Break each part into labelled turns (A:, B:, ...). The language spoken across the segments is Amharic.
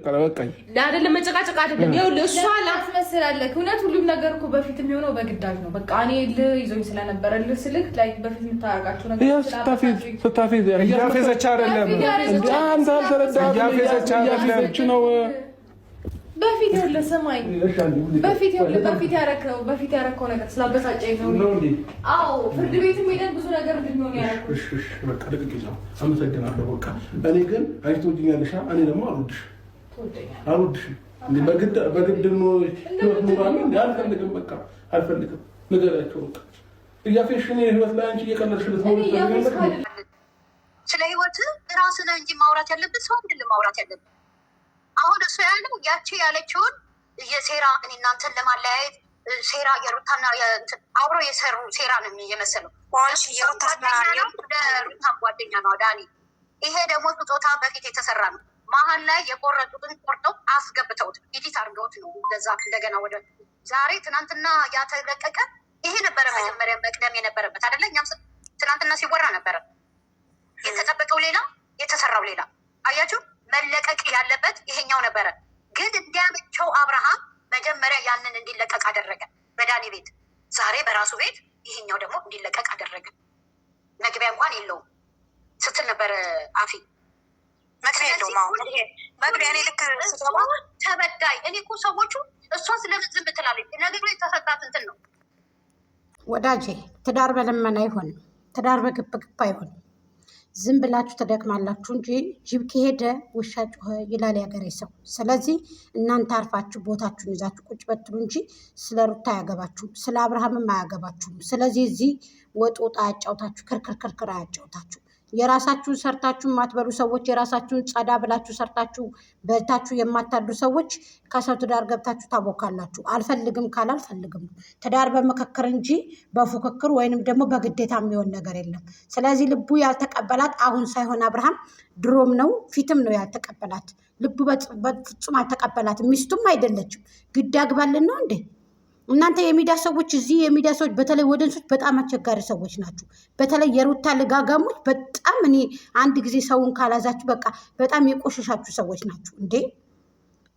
A: በቃኝ
B: አይደለም መጨቃጨቅ አይደለም ይኸውልህ እሷ
C: ላስመስላለህ እውነት ሁሉም ነገር እኮ በፊት የሚሆነው በግዳጅ ነው በቃ እኔ ይዞኝ ስለነበረ ስልክ ላይ በፊት የምታረጋቸው ነገር
A: ስታፌዝ
D: እያፌዘች አይደለም
A: እንደ አንተ አልተረዳህም
D: እያፌዘች አይደለም
A: ነው
C: በፊት ይኸውልህ ሰማኝ በፊት ያረከው ነገር ስላበሳጨኝ ነው አዎ ፍርድ ቤትም ሄደን ብዙ ነገር እንድንሆን ያረኩት
A: እሺ በቃ ልቅ ይዛው አመሰግናለሁ በቃ እኔ ግን አይቶኛልሻ እኔ ደግሞ አልወድሽም እንዴ በግድ ነው ኑራን እንዴ አልፈልግም በቃ አልፈልግም ንገሪያቸው በቃ እያፌሽኔ ህይወት ላይ አንቺ እየቀለድሽ ልትኖር
E: ስለ ህይወት ራስህ እንጂ ማውራት ያለብን ሰው አይደለም ማውራት ያለብን አሁን እሱ ያለው ያቺ ያለችውን የሴራ እኔ እናንተን ለማለያየት ሴራ የሩታና አብሮ የሰሩ ሴራ ነው የመሰለው የሩታ ጓደኛ ነው ዳኒ ይሄ ደግሞ ስጦታ በፊት የተሰራ ነው መሀል ላይ የቆረጡትን ቆርጠው አስገብተውት ኢዲት አድርገውት ነው እንደገና ወደ ዛሬ ትናንትና ያተለቀቀ ይሄ ነበረ መጀመሪያ መቅደም የነበረበት አይደለ እኛም ትናንትና ሲወራ ነበረ የተጠበቀው ሌላ የተሰራው ሌላ አያችሁ መለቀቅ ያለበት ይሄኛው ነበረ ግን እንዲያመቸው አብርሃም መጀመሪያ ያንን እንዲለቀቅ አደረገ በዳኒ ቤት ዛሬ በራሱ ቤት ይሄኛው ደግሞ እንዲለቀቅ አደረገ መግቢያ እንኳን የለውም ስትል ነበረ አፊ መግቢያ የለውም መግቢያ እኔ ልክ ተበዳይ እኔ እኮ ሰዎቹ እሷ ስለምን ዝም ትላለች ነገሩ የተሰጣት እንትን ነው
F: ወዳጄ ትዳር በለመና አይሆንም ትዳር በግብግብ አይሆንም ዝም ብላችሁ ተደክማላችሁ እንጂ ጅብ ከሄደ ውሻ ጮኸ ይላል ያገሬ ሰው። ስለዚህ እናንተ አርፋችሁ ቦታችሁን ይዛችሁ ቁጭ በትሉ እንጂ ስለ ሩታ አያገባችሁም፣ ስለ አብርሃምም አያገባችሁም። ስለዚህ እዚህ ወጦጣ አያጫውታችሁ፣ ክርክር አያጫውታችሁ። የራሳችሁን ሰርታችሁ የማትበሉ ሰዎች፣ የራሳችሁን ጸዳ ብላችሁ ሰርታችሁ በልታችሁ የማታዱ ሰዎች ከሰው ትዳር ገብታችሁ ታቦካላችሁ። አልፈልግም ካል አልፈልግም ነው። ትዳር በምክክር እንጂ በፉክክር ወይንም ደግሞ በግዴታ የሚሆን ነገር የለም። ስለዚህ ልቡ ያልተቀበላት አሁን ሳይሆን አብርሃም ድሮም ነው ፊትም ነው ያልተቀበላት። ልቡ በፍጹም አልተቀበላትም። ሚስቱም አይደለችም። ግድ አግባልን ነው እንዴ? እናንተ የሚዲያ ሰዎች እዚህ የሚዲያ ሰዎች በተለይ ወደንሶች በጣም አስቸጋሪ ሰዎች ናችሁ። በተለይ የሩታ ልጋጋሞች በጣም እኔ አንድ ጊዜ ሰውን ካላዛችሁ በቃ በጣም የቆሸሻችሁ ሰዎች ናችሁ። እንዴ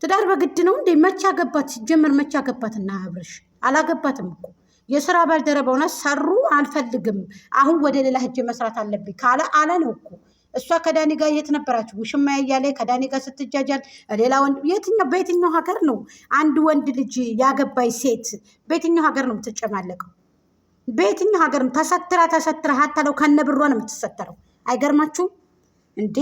F: ትዳር በግድ ነው እንዴ? መቼ አገባት? ሲጀመር መቼ አገባትና አብርሽ አላገባትም እኮ የስራ ባልደረባውና ሰሩ አልፈልግም አሁን ወደ ሌላ ሂጅ መስራት አለብኝ ካለ አለ ነው እኮ። እሷ ከዳኒ ጋር የት ነበራችሁ? ውሽማ ያያለ ከዳኒ ጋር ስትጃጃል ሌላ ወንድ በየትኛው ሀገር ነው አንድ ወንድ ልጅ ያገባይ ሴት በየትኛው ሀገር ነው የምትጨማለቀው? በየትኛው ሀገር ነው ተሰትራ ሀታለው ከነብሯ ነው የምትሰተረው? አይገርማችሁም እንዴ?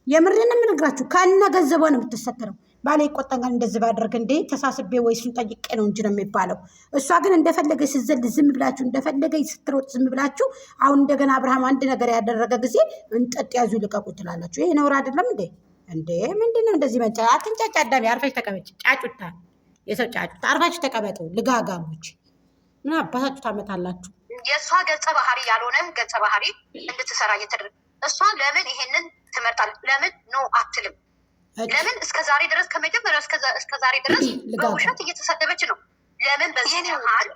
F: የምሬን የምነግራችሁ ከነ ገንዘቧ ነው የምትሰተረው። ባለ ይቆጣኛል እንደዚህ ባደርግ እንዴ ተሳስቤ ወይ እሱን ጠይቄ ነው እንጂ ነው የሚባለው። እሷ ግን እንደፈለገ ስትዘል ዝም ብላችሁ እንደፈለገ ስትሮጥ ዝም ብላችሁ አሁን እንደገና አብርሃም አንድ ነገር ያደረገ ጊዜ እንጠጥ ያዙ ልቀቁ ትላላችሁ። ይሄ ነውር አይደለም እንዴ? እንዴ ምንድነው እንደዚህ መንጫ? አትንጫጫ አዳሚ፣ አርፈሽ ተቀመጭ። ጫጩታ የሰው ጫጩታ አርፋችሁ ተቀመጡ። ልጋጋሞች ምን አባታችሁ ታመጣላችሁ?
E: የእሷ ገጸ ባህሪ ያልሆነም ገጸ ባህሪ እንድትሰራ እየተደረገ እሷ ለምን ይሄንን ትመርጣለች? ለምን ኖ አትልም? ለምን እስከ ዛሬ ድረስ ከመጀመሪያ እስከ ዛሬ ድረስ በውሸት እየተሰደበች ነው? ለምን በዚህ መሀል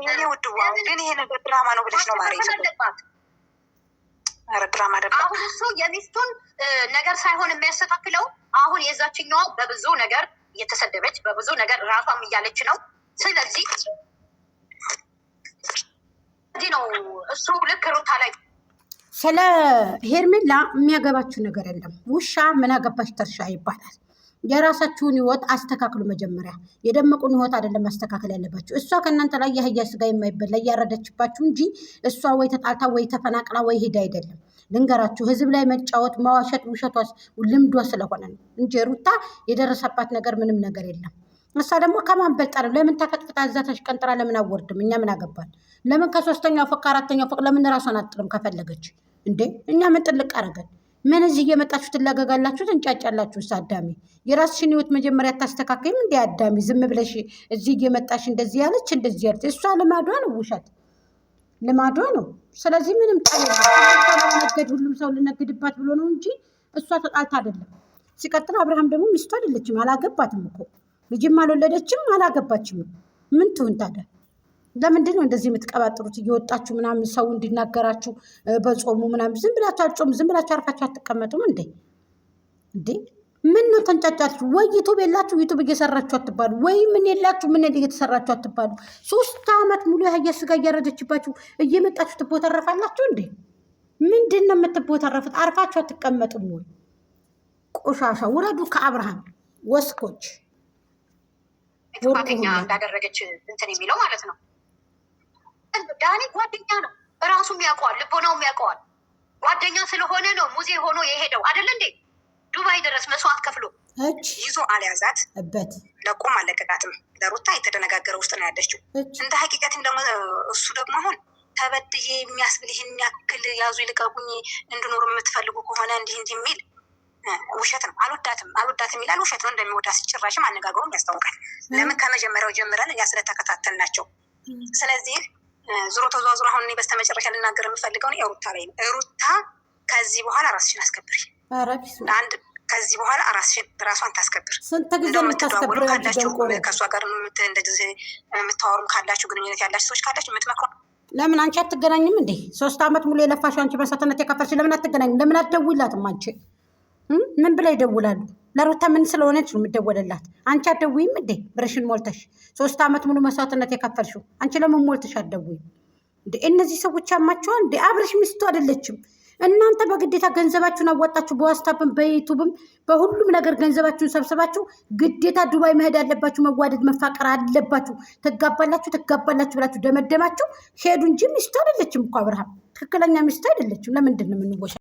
G: የኔ ውድ ግን ይሄ ነገር ድራማ ነው ብለሽ ነው ማለት
E: አለባት?
G: ድራማ አይደለም።
E: አሁን እሱ የሚስቱን ነገር ሳይሆን የሚያስተካክለው አሁን የዛችኛዋ በብዙ ነገር እየተሰደበች በብዙ ነገር ራሷም እያለች ነው። ስለዚህ እንዲህ ነው እሱ ልክ ሩታ ላይ
F: ስለ ሄርሜላ የሚያገባችሁ ነገር የለም። ውሻ ምን አገባሽ ተርሻ ይባላል። የራሳችሁን ህይወት አስተካክሉ። መጀመሪያ የደመቁን ህይወት አይደለም ማስተካከል ያለባችሁ። እሷ ከእናንተ ላይ የአህያ ስጋ የማይበላ እያረደችባችሁ እንጂ እሷ ወይ ተጣልታ ወይ ተፈናቅላ ወይ ሄዳ አይደለም። ልንገራችሁ፣ ህዝብ ላይ መጫወት መዋሸት ውሸቷ ልምዷ ስለሆነ ነው እንጂ ሩታ የደረሰባት ነገር ምንም ነገር የለም። እሷ ደግሞ ከማን በልጣ ነው? ለምን ተፈጥፍታ እዛ ተሽቀንጥራ ለምን አወርድም? እኛ ምን አገባል? ለምን ከሶስተኛው ፎቅ ከአራተኛው ፎቅ ለምን ራሷን አጥልም ከፈለገች እንዴ? እኛ ምን ጥልቅ አረገን? ምን እዚህ እየመጣችሁ ትላገጋላችሁ፣ ትንጫጫላችሁ? አዳሚ የራስሽን ህይወት መጀመሪያ ታስተካከይም እንዴ? አዳሚ ዝም ብለሽ እዚህ እየመጣሽ እንደዚህ ያለች እንደዚህ ያለች እሷ ልማዷ ነው፣ ውሸት ልማዷ ነው። ስለዚህ ምንም ነገድ ሁሉም ሰው ልነግድባት ብሎ ነው እንጂ እሷ ተጣልታ አይደለም። ሲቀጥል አብርሃም ደግሞ ሚስቱ አይደለችም፣ አላገባትም እኮ ልጅም አልወለደችም፣ አላገባችም። ምን ትሁን ታዲያ? ለምንድን ነው እንደዚህ የምትቀባጥሩት? እየወጣችሁ ምናምን ሰው እንዲናገራችሁ በጾሙ ምናምን ዝም ብላችሁ አትጾሙ? ዝም ብላችሁ አርፋችሁ አትቀመጡም እንዴ? ምን ነው ተንጫጫችሁ? ወይ ዩቱብ የላችሁ ዩቱብ እየሰራችሁ አትባሉ፣ ወይ ምን የላችሁ ምን እየተሰራችሁ አትባሉ። 3 ዓመት ሙሉ ያህያ ስጋ እያረደችባችሁ እየመጣችሁ ትቦተረፋላችሁ እንዴ? ምንድን ነው የምትቦተረፉት? አርፋችሁ አትቀመጡም ወይ? ቆሻሻ ውረዱ ከአብርሃም ወስኮች።
E: ጥፋተኛ እንዳደረገች እንትን የሚለው ማለት ነው። ዳኒ ጓደኛ ነው፣ ራሱም ያውቀዋል፣ ልቦናውም ያውቀዋል። ጓደኛ ስለሆነ ነው ሙዜ ሆኖ የሄደው አይደል እንዴ? ዱባይ ድረስ መስዋዕት ከፍሎ
G: ይዞ አልያዛት እበት ለቆም አለቀቃትም። ለሩታ የተደነጋገረ ውስጥ ነው ያለችው። እንደ ሀቂቀትም ደግሞ እሱ ደግሞ አሁን ተበድዬ የሚያስብል ይህን ያክል ያዙ ይልቀቁኝ እንድኖር የምትፈልጉ ከሆነ እንዲህ እንዲህ የሚል ውሸት ነው። አልወዳትም ይላል፣ ውሸት ነው። እንደሚወዳት ጭራሽም አነጋገሩም ያስታውቃል። ለምን ከመጀመሪያው ጀምረን እኛ ስለተከታተል ናቸው። ስለዚህ ዙሮ ተዘዋዝሮ አሁን እኔ በስተመጨረሻ ልናገር የምፈልገው ሩታ ላይ ነው። ሩታ ከዚህ በኋላ ራስሽን አስከብሪ። አንድ ከዚህ በኋላ ራሷን ታስከብር። እንደምትደዋወሉ ካላችሁ ከእሷ ጋር እንደዚህ የምታወሩም ካላችሁ ግንኙነት ያላችሁ ሰዎች ካላችሁ የምትመክሩ
F: ለምን አንቺ አትገናኝም እንዴ? 3 ዓመት ሙሉ የለፋሽው አንቺ በሰተነት የከፈልሽ ለምን አትገናኝም? ለምን አትደውይላትም? አንቺ ምን ብላ ይደውላሉ? ለሩታ ምን ስለሆነች ነው የምትደወልላት? አንቺ አትደውይም እንዴ? ብርሽን ሞልተሽ 3 ዓመት ሙሉ መስዋዕትነት የከፈልሽው አንቺ ለምን ሞልተሽ አትደውይም እንዴ? እነዚህ ሰዎች ያማቸዋል እንዴ? አብርሽ ሚስቱ አይደለችም። እናንተ በግዴታ ገንዘባችሁን አዋጣችሁ በዋስታፕም በዩቱብም በሁሉም ነገር ገንዘባችሁን ሰብስባችሁ ግዴታ ዱባይ መሄድ ያለባችሁ፣ መዋደድ መፋቀር አለባችሁ፣ ትጋባላችሁ ብላችሁ ደመደማችሁ ሄዱ እንጂ ሚስቱ አይደለችም እኮ አብርሃም ትክክለኛ ሚስቱ አይደለችም። ለምንድን ነው የምንወሻ